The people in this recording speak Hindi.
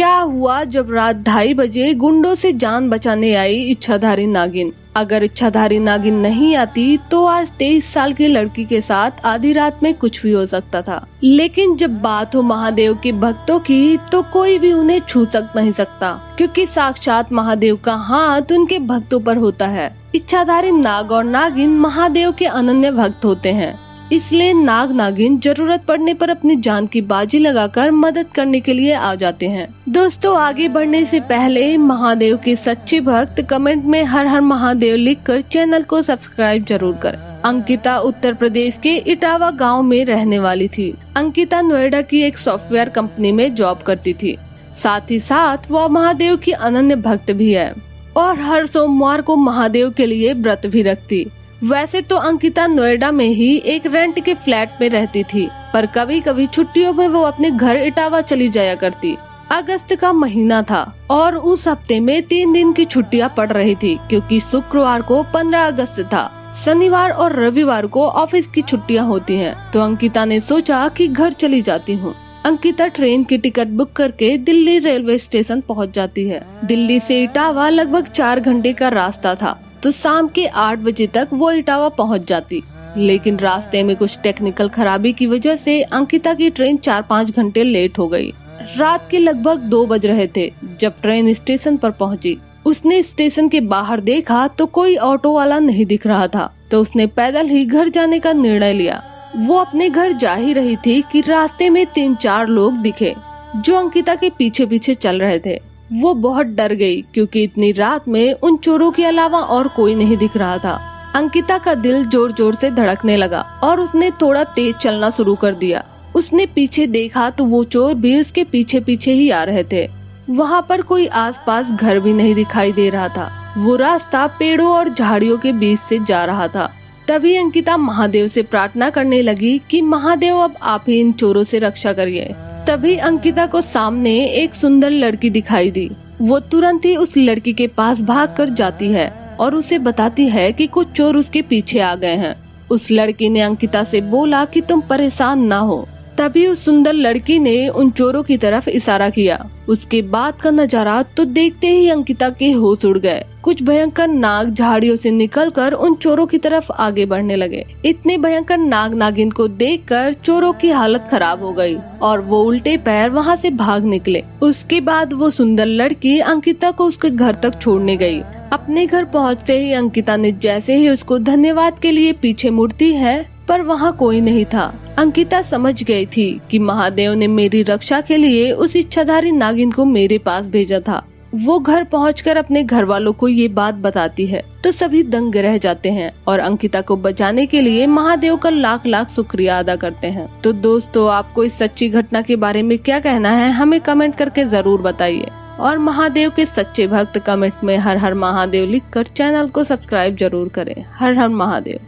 क्या हुआ जब रात 2:30 बजे गुंडों से जान बचाने आई इच्छाधारी नागिन। अगर इच्छाधारी नागिन नहीं आती तो आज 23 साल की लड़की के साथ आधी रात में कुछ भी हो सकता था। लेकिन जब बात हो महादेव के भक्तों की तो कोई भी उन्हें छू नहीं सकता, क्योंकि साक्षात महादेव का हाथ उनके भक्तों पर होता है। इच्छाधारी नाग और नागिन महादेव के अनन्य भक्त होते हैं, इसलिए नाग नागिन जरूरत पड़ने पर अपनी जान की बाजी लगाकर मदद करने के लिए आ जाते हैं। दोस्तों, आगे बढ़ने से पहले महादेव के सच्चे भक्त कमेंट में हर हर महादेव लिखकर चैनल को सब्सक्राइब जरूर करें। अंकिता उत्तर प्रदेश के इटावा गांव में रहने वाली थी। अंकिता नोएडा की एक सॉफ्टवेयर कंपनी में जॉब करती थी। साथ ही साथ वह महादेव की अनन्य भक्त भी है और हर सोमवार को महादेव के लिए व्रत भी रखती। वैसे तो अंकिता नोएडा में ही एक रेंट के फ्लैट में रहती थी, पर कभी कभी छुट्टियों में वो अपने घर इटावा चली जाया करती। अगस्त का महीना था और उस हफ्ते में 3 दिन की छुट्टियां पड़ रही थी, क्योंकि शुक्रवार को 15 अगस्त था। शनिवार और रविवार को ऑफिस की छुट्टियां होती हैं, तो अंकिता ने सोचा कि घर चली जाती हूँ। अंकिता ट्रेन की टिकट बुक करके दिल्ली रेलवे स्टेशन पहुँच जाती है। दिल्ली से इटावा लगभग 4 घंटे का रास्ता था, तो शाम के 8 बजे तक वो इटावा पहुंच जाती। लेकिन रास्ते में कुछ टेक्निकल खराबी की वजह से अंकिता की ट्रेन 4-5 घंटे लेट हो गई। रात के लगभग 2 बज रहे थे जब ट्रेन स्टेशन पर पहुंची। उसने स्टेशन के बाहर देखा तो कोई ऑटो वाला नहीं दिख रहा था, तो उसने पैदल ही घर जाने का निर्णय लिया। वो अपने घर जा ही रही थी कि रास्ते में 3-4 लोग दिखे जो अंकिता के पीछे पीछे चल रहे थे। वो बहुत डर गई, क्योंकि इतनी रात में उन चोरों के अलावा और कोई नहीं दिख रहा था। अंकिता का दिल जोर जोर से धड़कने लगा और उसने थोड़ा तेज चलना शुरू कर दिया। उसने पीछे देखा तो वो चोर भी उसके पीछे पीछे ही आ रहे थे। वहाँ पर कोई आसपास घर भी नहीं दिखाई दे रहा था। वो रास्ता पेड़ों और झाड़ियों के बीच से जा रहा था। तभी अंकिता महादेव से प्रार्थना करने लगी कि महादेव, अब आप ही इन चोरों से रक्षा करिए। तभी अंकिता को सामने एक सुंदर लड़की दिखाई दी। वो तुरंत ही उस लड़की के पास भागकर जाती है और उसे बताती है कि कुछ चोर उसके पीछे आ गए हैं। उस लड़की ने अंकिता से बोला कि तुम परेशान ना हो। तभी उस सुंदर लड़की ने उन चोरों की तरफ इशारा किया। उसके बाद का नजारा तो देखते ही अंकिता के होश उड़ गए। कुछ भयंकर नाग झाड़ियों से निकलकर उन चोरों की तरफ आगे बढ़ने लगे। इतने भयंकर नाग नागिन को देखकर चोरों की हालत खराब हो गई और वो उल्टे पैर वहां से भाग निकले। उसके बाद वो सुंदर लड़की अंकिता को उसके घर तक छोड़ने गई। अपने घर पहुँचते ही अंकिता ने जैसे ही उसको धन्यवाद के लिए पीछे मुड़ती है, पर वहाँ कोई नहीं था। अंकिता समझ गई थी कि महादेव ने मेरी रक्षा के लिए उस इच्छाधारी नागिन को मेरे पास भेजा था। वो घर पहुंचकर अपने घर वालों को ये बात बताती है तो सभी दंग रह जाते हैं और अंकिता को बचाने के लिए महादेव का लाख लाख शुक्रिया अदा करते हैं। तो दोस्तों, आपको इस सच्ची घटना के बारे में क्या कहना है, हमें कमेंट करके जरूर बताइए। और महादेव के सच्चे भक्त कमेंट में हर हर महादेव लिखकर चैनल को सब्सक्राइब जरूर करें। हर हर महादेव।